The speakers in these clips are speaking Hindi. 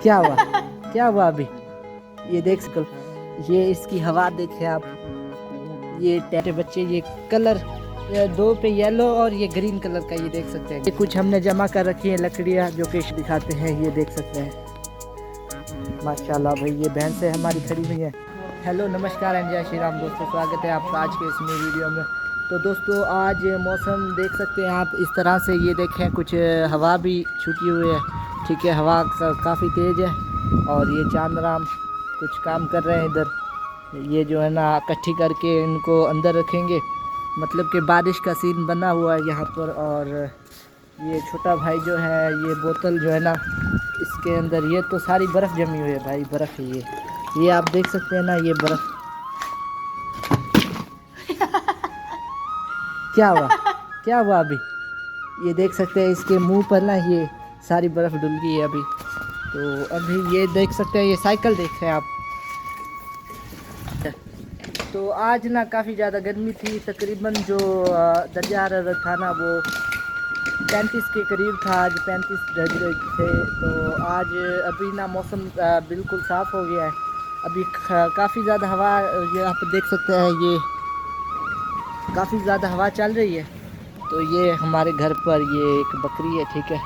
क्या हुआ? क्या हुआ अभी? ये देख सको, ये इसकी हवा देखे आप। ये टेटे बच्चे, ये कलर दो पे येलो और ये ग्रीन कलर का, ये देख सकते हैं। ये कुछ हमने जमा कर रखी है लकड़ियाँ जो कि दिखाते हैं, ये देख सकते हैं। माशाल्लाह भाई, ये भैंसें हमारी खड़ी हुई है। हेलो नमस्कार एंड जय श्री राम दोस्तों, स्वागत है आपका आज के इस नई वीडियो में। तो दोस्तों आज मौसम देख सकते हैं आप इस तरह से, ये देखें कुछ हवा भी छूटी हुई है, ठीक है। हवा काफ़ी तेज़ है और ये चांद राम कुछ काम कर रहे हैं इधर। ये जो है ना इकट्ठी करके इनको अंदर रखेंगे, मतलब कि बारिश का सीन बना हुआ है यहाँ पर। और ये छोटा भाई जो है, ये बोतल जो है ना इसके अंदर, ये तो सारी बर्फ़ जमी हुई है भाई, बर्फ़ है ये आप देख सकते हैं ना, ये बर्फ़। क्या हुआ? क्या हुआ अभी? ये देख सकते हैं इसके मुंह पर ना ये सारी बर्फ़ डुल गई है अभी। तो अभी ये देख सकते हैं, ये साइकिल देख रहे हैं आप। तो आज ना काफ़ी ज़्यादा गर्मी थी, तकरीबन जो दर्जा हरारत था ना वो 35 के करीब था, आज 35 दर्जे थे। तो आज अभी ना मौसम बिल्कुल साफ़ हो गया है। अभी काफ़ी ज़्यादा हवा, ये आप देख सकते हैं, ये काफ़ी ज़्यादा हवा चल रही है। तो ये हमारे घर पर ये एक बकरी है, ठीक है,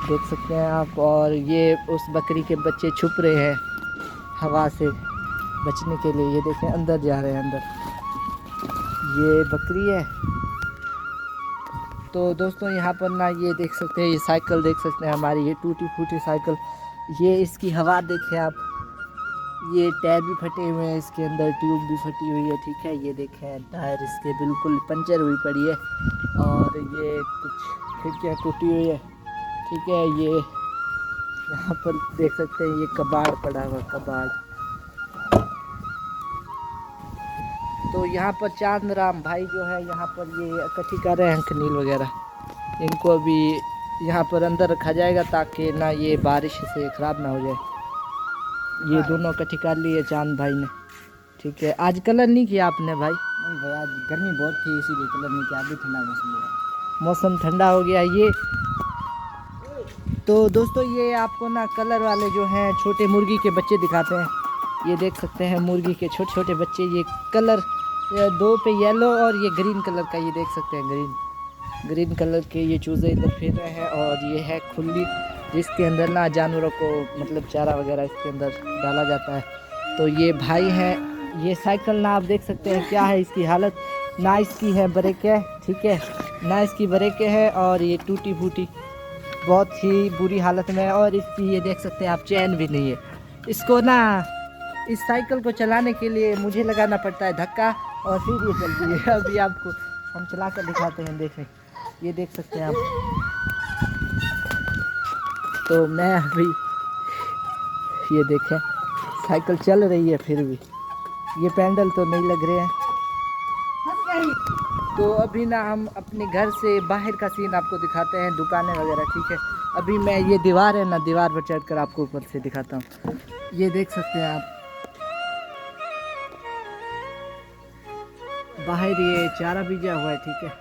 देख सकते हैं आप। और ये उस बकरी के बच्चे छुप रहे हैं हवा से बचने के लिए, ये देखें अंदर जा रहे हैं अंदर, ये बकरी है। तो दोस्तों यहाँ पर ना ये देख सकते हैं, ये साइकिल देख सकते हैं हमारी, ये टूटी फूटी साइकिल। ये इसकी हवा देखें आप, ये टायर भी फटे हुए हैं इसके अंदर, ट्यूब भी फटी हुई है, ठीक है। ये देखें टायर इसके बिल्कुल पंचर हुई पड़ी है। और ये कुछ खिड़कियाँ टूटी हुई है, ठीक है। ये यहाँ पर देख सकते हैं, ये कबाड़ पड़ा हुआ, कबाड़। तो यहाँ पर चांद राम भाई जो है यहाँ पर ये इकट्ठी कर रहे हैं खनील वगैरह, इनको अभी यहाँ पर अंदर रखा जाएगा ताकि ना ये बारिश से ख़राब ना हो जाए। ये दोनों इकट्ठी कर लिए चांद भाई ने, ठीक है। आज कलर नहीं किया आपने भाई? नहीं भाई, आज गर्मी बहुत थी इसीलिए कलर नहीं किया, अभी ठंडा मौसम हुआ है। मौसम ठंडा हो गया ये। तो दोस्तों ये आपको ना कलर वाले जो हैं छोटे मुर्गी के बच्चे दिखाते हैं। ये देख सकते हैं मुर्गी के छोटे छोटे बच्चे, ये कलर दो पे येलो और ये ग्रीन कलर का, ये देख सकते हैं ग्रीन कलर के ये चूज़े इधर फिर रहे हैं। और ये है खुली जिसके अंदर ना जानवरों को मतलब चारा वगैरह इसके अंदर डाला जाता है। तो ये भाई हैं, ये साइकिल ना आप देख सकते हैं क्या है इसकी हालत, ना इसकी है ब्रेकें, ठीक है, ना इसकी ब्रेकें है, और ये टूटी फूटी बहुत ही बुरी हालत में है। और इसकी ये देख सकते हैं आप चैन भी नहीं है इसको ना। इस साइकिल को चलाने के लिए मुझे लगाना पड़ता है धक्का और फिर ये चलती है। अभी आपको हम चला कर दिखाते हैं, देखें, ये देख सकते हैं आप। तो मैं अभी ये देखें साइकिल चल रही है, फिर भी ये पैडल तो नहीं लग रहे हैं। तो अभी ना हम अपने घर से बाहर का सीन आपको दिखाते हैं, दुकानें वगैरह, ठीक है। अभी मैं ये दीवार है ना, दीवार पर चढ़कर आपको ऊपर से दिखाता हूँ। ये देख सकते हैं आप, बाहर ये चारा बीजा हुआ है, ठीक है।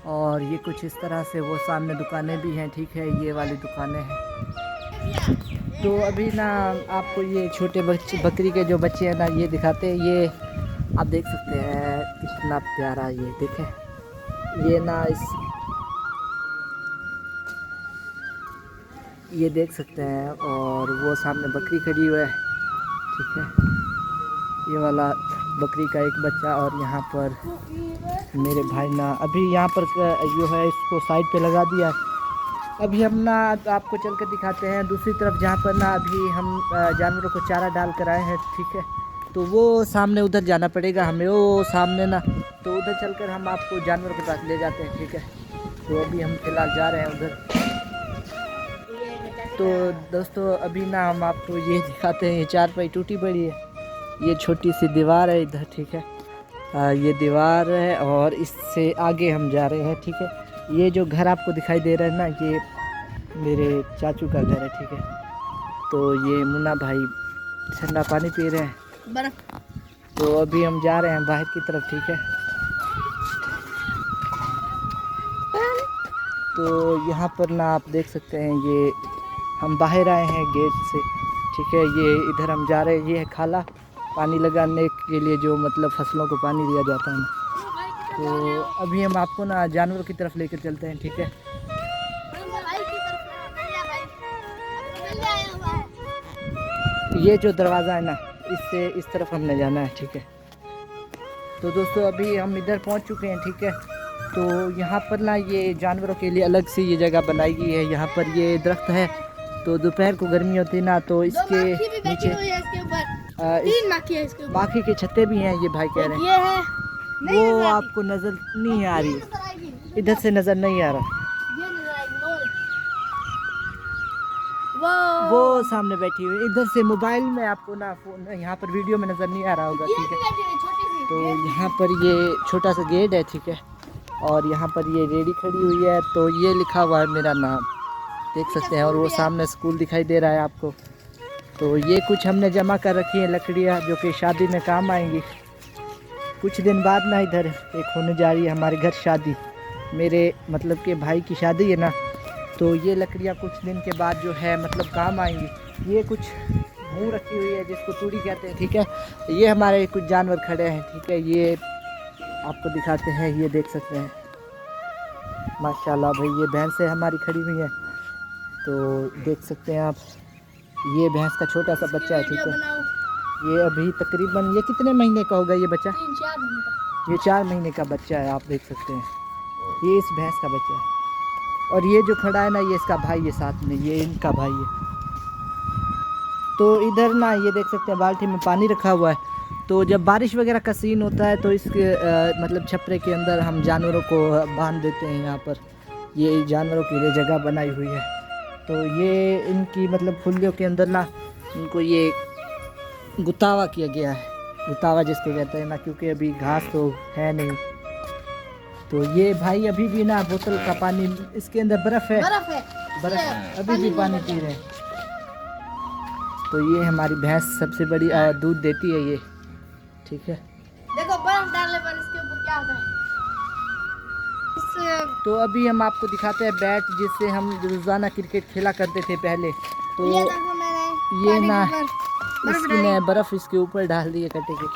और ये कुछ इस तरह से, वो सामने दुकानें भी हैं, ठीक है, ये वाली दुकानें हैं। तो अभी ना आपको ये छोटे बच्चे, बकरी के जो बच्चे हैं ना, ये दिखाते हैं। ये आप देख सकते हैं कितना प्यारा, ये देखें, ये ना ये देख सकते हैं। और वो सामने बकरी खड़ी हुई है, ठीक है, ये वाला बकरी का एक बच्चा। और यहाँ पर मेरे भाई ना अभी यहाँ पर जो है इसको साइड पे लगा दिया है। अभी हम ना आपको चल कर दिखाते हैं दूसरी तरफ, जहाँ पर ना अभी हम जानवरों को चारा डाल कर आए हैं, ठीक है। तो वो सामने उधर जाना पड़ेगा हमें, वो सामने ना, तो उधर चलकर हम आपको जानवरों के पास ले जाते हैं, ठीक है। तो अभी हम फिलहाल जा रहे हैं उधर। तो दोस्तों अभी ना हम आपको ये दिखाते हैं, ये चारपाई टूटी पड़ी है, ये छोटी सी दीवार है इधर, ठीक है। ये दीवार है और इससे आगे हम जा रहे हैं, ठीक है। ये जो घर आपको दिखाई दे रहा है ना, ये मेरे चाचू का घर है, ठीक है। तो ये मुन्ना भाई ठंडा पानी पी रहे हैं। तो अभी हम जा रहे हैं बाहर की तरफ, ठीक है। तो यहाँ पर ना आप देख सकते हैं, ये हम बाहर आए हैं गेट से, ठीक है। ये इधर हम जा रहे हैं, ये है खाला पानी लगाने के लिए जो मतलब फसलों को पानी दिया जाता है। तो अभी हम आपको ना जानवरों की तरफ लेकर चलते हैं, ठीक है। ये जो दरवाज़ा है ना, इससे इस तरफ हमने जाना है, ठीक है। तो दोस्तों अभी हम इधर पहुंच चुके हैं, ठीक है। तो यहाँ पर ना ये जानवरों के लिए अलग से ये जगह बनाई गई है। यहाँ पर ये दरख्त है, तो दोपहर को गर्मी होती है ना, तो इसके नीचे बाकी के छत्ते भी हैं, ये भाई कह रहे हैं। वो आपको नज़र नहीं आ रही, इधर से नज़र नहीं आ रहा। वो सामने बैठी हुई इधर से मोबाइल में आपको ना फोन यहाँ पर वीडियो में नज़र नहीं आ रहा होगा, ठीक है। तो यहाँ पर ये छोटा सा गेट है, ठीक है। और यहाँ पर ये रेडी खड़ी हुई है, तो ये लिखा हुआ है मेरा नाम, देख सकते हैं। और वो सामने स्कूल दिखाई दे रहा है आपको। तो ये कुछ हमने जमा कर रखी है लकड़ियाँ, जो कि शादी में काम आएंगी। कुछ दिन बाद ना इधर एक होने जा रही है हमारे घर शादी, मेरे मतलब के भाई की शादी है ना। तो ये लकड़ियाँ कुछ दिन के बाद जो है मतलब काम आएंगी। ये कुछ मुँह रखी हुई है जिसको तूड़ी कहते हैं, ठीक है। ये हमारे कुछ जानवर खड़े हैं, ठीक है। ये आपको दिखाते हैं, ये देख सकते हैं माशाल्लाह भाई, ये भैंसें हमारी खड़ी हुई हैं, तो देख सकते हैं आप। ये भैंस का छोटा सा बच्चा है, ठीक है। ये अभी तकरीबन ये कितने महीने का होगा ये बच्चा? 4 महीने का। ये 4 महीने का बच्चा है, आप देख सकते हैं। ये इस भैंस का बच्चा है। और ये जो खड़ा है ना, ये इसका भाई है साथ में, ये इनका भाई है। तो इधर ना ये देख सकते हैं बाल्टी में पानी रखा हुआ है। तो जब बारिश वगैरह का सीन होता है तो इसके मतलब छपरे के अंदर हम जानवरों को बांध देते हैं। यहाँ पर ये जानवरों के लिए जगह बनाई हुई है। तो ये इनकी मतलब खुलियों के अंदर ना इनको ये गुतावा किया गया है, गुतावा जिसको कहते हैं ना, क्योंकि अभी घास तो है नहीं। तो ये भाई अभी भी ना बोतल का पानी, इसके अंदर बर्फ़ है, बर्फ़ अभी भी पानी पी रहे हैं। तो ये हमारी भैंस सबसे बड़ी दूध देती है ये, ठीक है। देखो बर्फ डालने पर इसके ऊपर क्या होता है। तो अभी हम आपको दिखाते हैं बैट, जिससे हम रोज़ाना क्रिकेट खेला करते थे पहले। तो ये ना इसने बर्फ़ इसके ऊपर डाल दी है कटे के।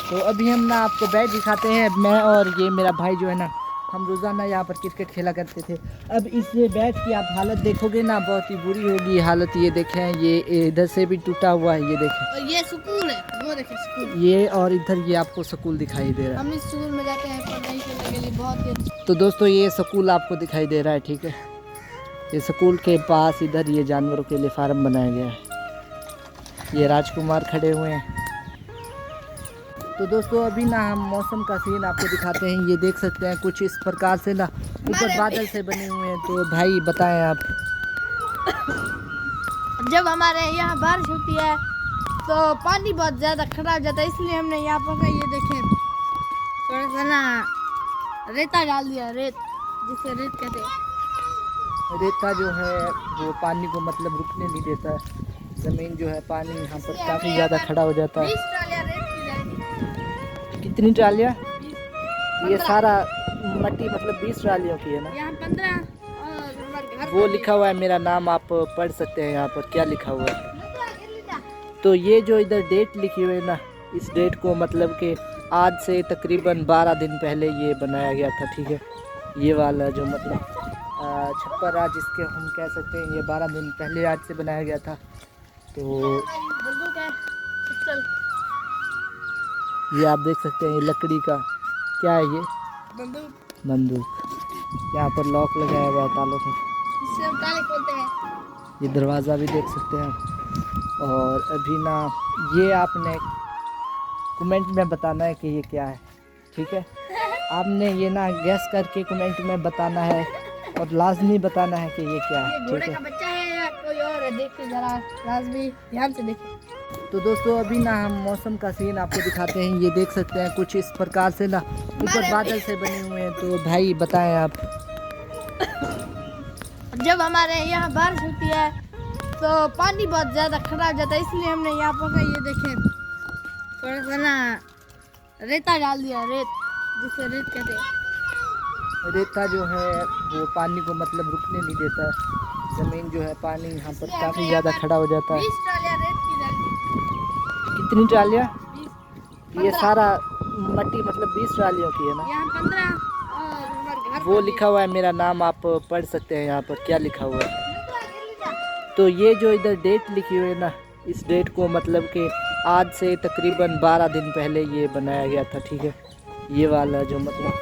तो अभी हम ना आपको बैट दिखाते हैं। मैं और ये मेरा भाई जो है ना, हम रोज़ाना यहाँ पर क्रिकेट खेला करते थे। अब इस बैट की आप हालत देखोगे ना, बहुत ही बुरी होगी हालत। ये देखें, ये इधर से भी टूटा हुआ है, ये देखें। और ये स्कूल है, वो देखें स्कूल। ये और इधर ये आपको स्कूल दिखाई दे रहा है। हम इस स्कूल में जाते हैं पढ़ाई करने के लिए, बहुत ही। तो दोस्तों ये स्कूल आपको दिखाई दे रहा है, ठीक है। ये स्कूल के पास इधर ये जानवरों के लिए फार्म बनाया गया है। ये राजकुमार खड़े हुए हैं। तो दोस्तों अभी ना हम मौसम का सीन आपको दिखाते हैं। ये देख सकते हैं कुछ इस प्रकार से ना ऊपर बादल से बने हुए हैं। तो भाई बताएं आप। जब हमारे यहाँ बारिश होती है तो पानी बहुत ज़्यादा खड़ा हो जाता है, इसलिए हमने यहाँ पर ये देखें थोड़ा सा ना रेता डाल दिया, रेत जिसे रेत कहते हैं। रेता जो है वो पानी को मतलब रुकने नहीं देता है। ज़मीन जो है पानी यहाँ पर काफ़ी ज़्यादा खड़ा हो जाता है। 20 ट्रालियाँ रेत की जाएगी। कितनी ट्रालियाँ? ये सारा मट्टी मतलब 20 ट्रालियों की है ना। यहाँ 15 और हमारे घर वो लिखा हुआ है मेरा नाम, आप पढ़ सकते हैं यहाँ पर क्या लिखा हुआ है। तो ये जो इधर डेट लिखी हुई है ना, इस डेट को मतलब कि आज से तकरीबन 12 दिन पहले ये बनाया गया था, ठीक है। ये वाला जो मतलब छप्पर आज जिसके हम कह सकते हैं, ये 12 दिन पहले आज से बनाया गया था। तो बंदूक है, पिस्टल। ये आप देख सकते हैं, ये लकड़ी का क्या है, ये बंदूक। यहाँ पर लॉक लगाया हुआ है तालों को, इससे हम ताले खोलते हैं। ये दरवाज़ा भी देख सकते हैं। और अभी ना ये आपने कमेंट में बताना है कि ये क्या है, ठीक है। आपने ये ना गैस करके कमेंट में बताना है और लाजमी बताना है कि ये क्या है, ये घोड़े ठीक का है। बच्चा है या कोई और है, देखते जरा लाजमी ध्यान से देखें। तो दोस्तों अभी ना हम मौसम का सीन आपको दिखाते हैं। ये देख सकते हैं कुछ इस प्रकार से ना ऊपर बादल से बने हुए हैं। तो भाई बताएं आप। जब हमारे यहाँ बारिश होती है तो पानी बहुत ज़्यादा खड़ा हो जाता है, इसलिए हमने यहाँ पर ये देखें थोड़ा सा ना रेता डाल दिया, रेत जिसे रेत कहते हैं। रेता जो है वो पानी को मतलब रुकने नहीं देता है। ज़मीन जो है पानी यहाँ पर काफ़ी ज़्यादा खड़ा हो जाता है। 20 ट्रालियां रेत की डाली। कितनी ट्रालियाँ? 20 ये 15 सारा मट्टी मतलब 20 ट्रालियों की है ना? यहाँ 15 और हमारे घर वो पर लिखा हुआ है मेरा नाम, आप पढ़ सकते हैं यहाँ पर क्या लिखा हुआ है। भी। तो ये जो इधर डेट लिखी हुई है ना, इस डेट को मतलब कि आज से तकरीबन 12 दिन पहले ये बनाया गया था, ठीक है। ये वाला जो मतलब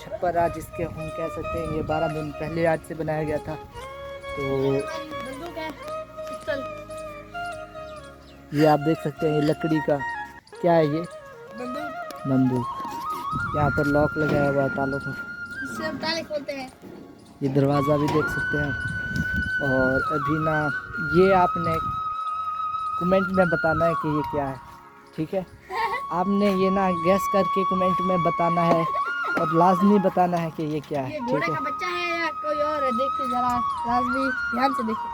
छप्पर आज जिसके हम कह सकते हैं, ये 12 दिन पहले आज से बनाया गया था। तो बंदूक है, पिस्टल, ये आप देख सकते हैं, ये लकड़ी का क्या है, ये बंदूक। बंदूक। यहाँ पर लॉक लगाया हुआ है तालों पर, इससे हम ताले खोलते हैं। ये दरवाज़ा भी देख सकते हैं। और अभी ना ये आपने कमेंट में बताना है कि ये क्या है, ठीक है। आपने ये ना गैस करके कमेंट में बताना है और लाजमी बताना है कि ये क्या है, ये ठीक घोड़े है। का बच्चा है या कोई और है, देखिए जरा लाजमी ध्यान से देखिए।